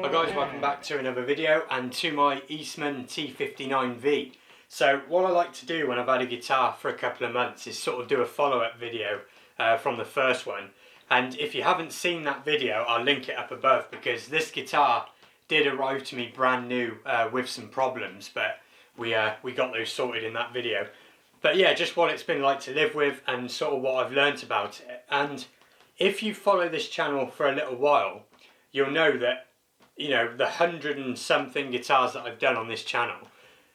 Hi guys, welcome back to another video and to my Eastman T59V. So what I like to do when I've had a guitar for a couple of months is sort of do a follow-up video from the first one. And if you haven't seen that video, I'll link it up above, because this guitar did arrive to me brand new with some problems, but we got those sorted in that video. But yeah, just what it's been like to live with and sort of what I've learnt about it. And if you follow this channel for a little while, you'll know that, you know, the 100 and something guitars that I've done on this channel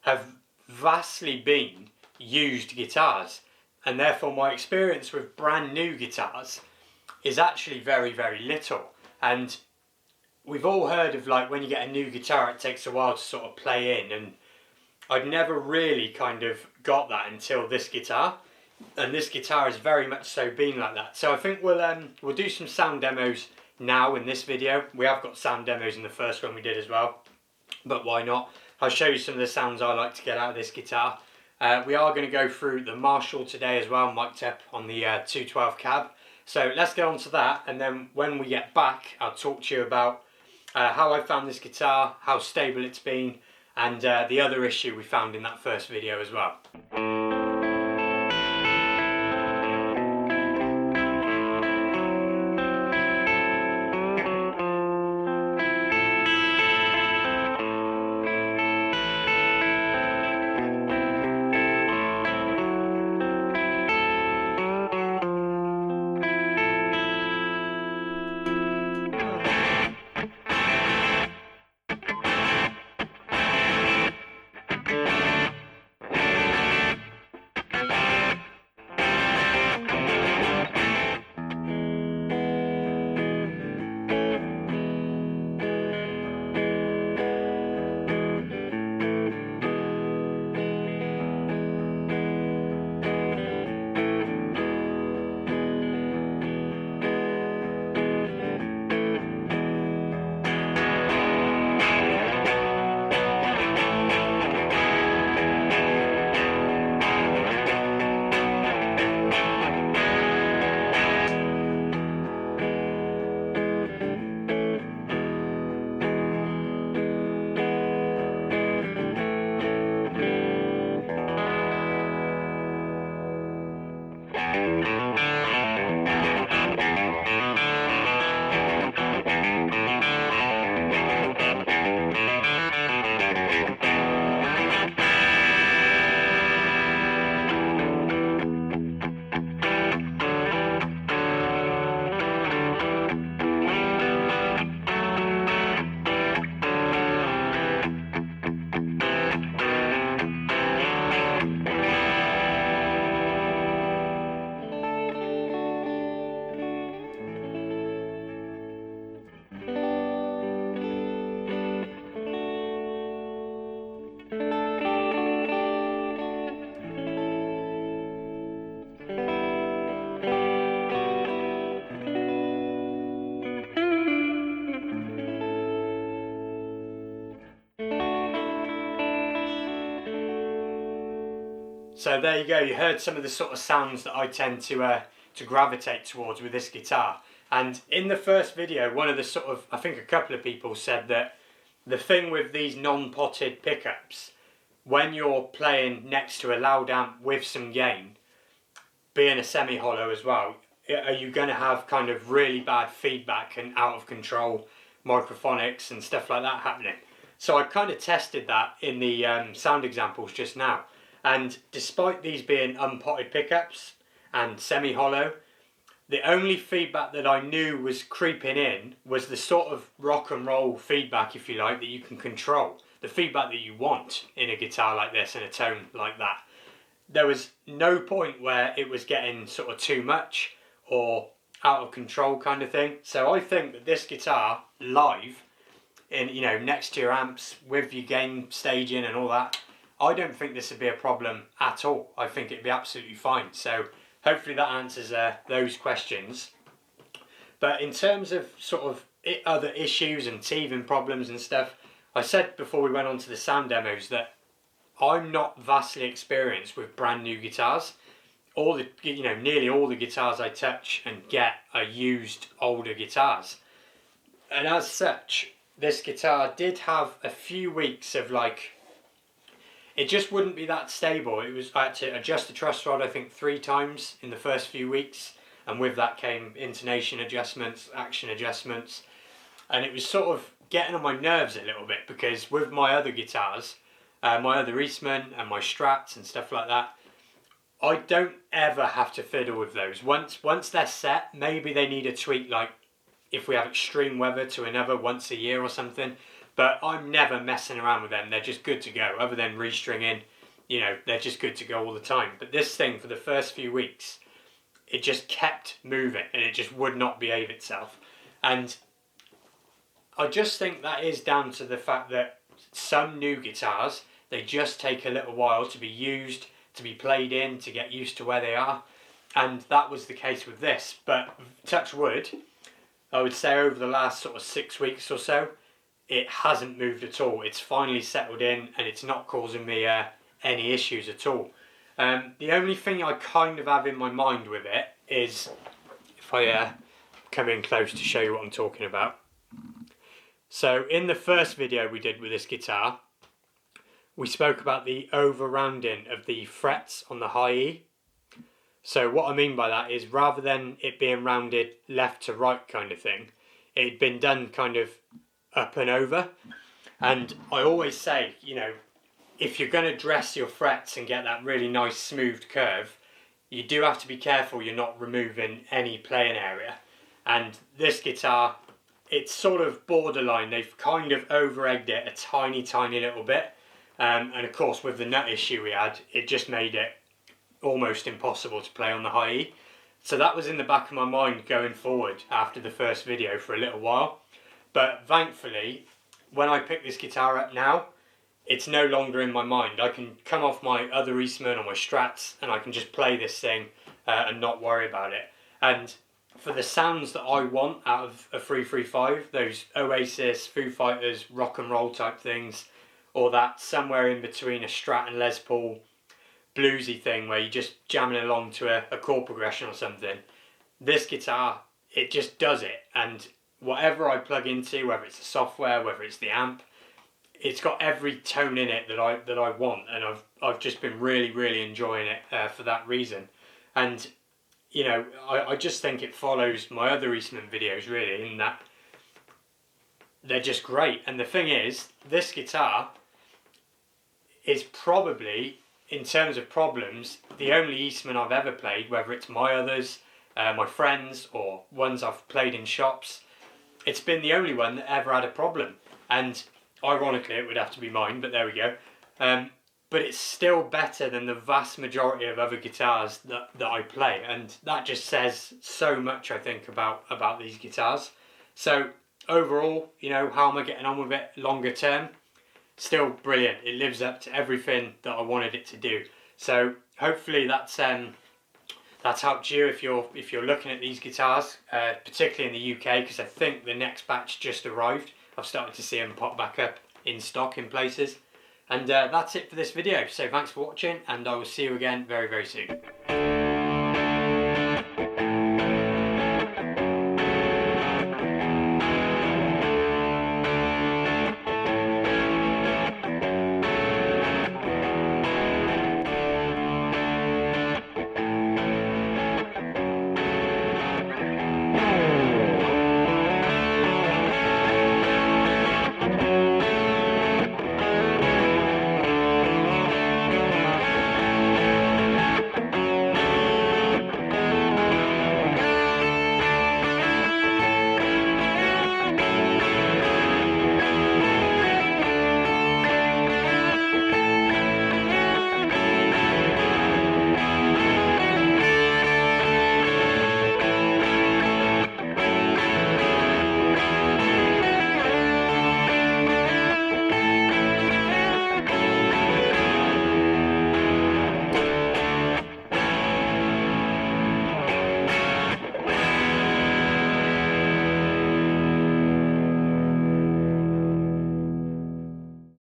have vastly been used guitars, and therefore my experience with brand new guitars is actually very, very little. And we've all heard of, like, when you get a new guitar it takes a while to sort of play in, and I'd never really kind of got that until this guitar, and this guitar has very much so been like that. So I think we'll do some sound demos now in this video. We have got sound demos in the first one we did as well, but why not? I'll show you some of the sounds I like to get out of this guitar. We are going to go through the Marshall today as well, mic'd up on the 212 cab. So let's get on to that, and then when we get back I'll talk to you about how I found this guitar, how stable it's been, and the other issue we found in that first video as well. So there you go, you heard some of the sort of sounds that I tend to gravitate towards with this guitar. And in the first video, one of the sort of, I think a couple of people said that the thing with these non-potted pickups, when you're playing next to a loud amp with some gain, being a semi-hollow as well, are you going to have kind of really bad feedback and out of control microphonics and stuff like that happening? So I kind of tested that in the sound examples just now. And despite these being unpotted pickups and semi-hollow, the only feedback that I knew was creeping in was the sort of rock and roll feedback, if you like, that you can control. The feedback that you want in a guitar like this, in a tone like that. There was no point where it was getting sort of too much or out of control kind of thing. So I think that this guitar live, in, you know, next to your amps with your gain staging and all that, I don't think this would be a problem at all. I think it'd be absolutely fine. So hopefully that answers those questions. But in terms of sort of other issues and teething problems and stuff, I said before we went on to the sound demos that I'm not vastly experienced with brand new guitars. Nearly all the guitars I touch and get are used older guitars. And as such, this guitar did have a few weeks of like, it just wouldn't be that stable. I had to adjust the truss rod I think 3 times in the first few weeks, and with that came intonation adjustments, action adjustments, and it was sort of getting on my nerves a little bit, because with my other guitars, my other Eastman and my Strats and stuff like that, I don't ever have to fiddle with those. Once they're set, maybe they need a tweak, like if we have extreme weather, to another once a year or something, but I'm never messing around with them. They're just good to go. Other than restringing, you know, they're just good to go all the time. But this thing, for the first few weeks, it just kept moving and it just would not behave itself. And I just think that is down to the fact that some new guitars, they just take a little while to be used, to be played in, to get used to where they are. And that was the case with this. But touch wood, I would say over the last sort of 6 weeks or so, it hasn't moved at all. It's finally settled in and it's not causing me any issues at all. The only thing I kind of have in my mind with it is, if I come in close to show you what I'm talking about. So in the first video we did with this guitar, we spoke about the over-rounding of the frets on the high E. So what I mean by that is, rather than it being rounded left to right kind of thing, it had been done kind of up and over. And I always say, you know, if you're going to dress your frets and get that really nice smoothed curve, you do have to be careful you're not removing any playing area. And this guitar, it's sort of borderline. They've kind of over-egged it a tiny little bit. And of course, with the nut issue we had, it just made it almost impossible to play on the high E. So that was in the back of my mind going forward after the first video for a little while. But thankfully, when I pick this guitar up now, it's no longer in my mind. I can come off my other Eastman or my Strats and I can just play this thing and not worry about it. And for the sounds that I want out of a 335, those Oasis, Foo Fighters, rock and roll type things, or that somewhere in between a Strat and Les Paul bluesy thing where you're just jamming along to a chord progression or something, this guitar, it just does it. And whatever I plug into, whether it's the software, whether it's the amp, it's got every tone in it that I want, and I've just been really enjoying it for that reason. And you know, I just think it follows my other Eastman videos really, in that they're just great. And the thing is, this guitar is probably, in terms of problems, the only Eastman I've ever played, whether it's my others, my friends, or ones I've played in shops. It's been the only one that ever had a problem. And ironically, it would have to be mine, but there we go. But it's still better than the vast majority of other guitars that I play. And that just says so much, I think, about these guitars. So overall, you know, how am I getting on with it longer term? Still brilliant. It lives up to everything that I wanted it to do. So hopefully that's helped you if you're looking at these guitars, particularly in the UK, because I think the next batch just arrived. I've started to see them pop back up in stock in places. And that's it for this video. So thanks for watching, and I will see you again very soon.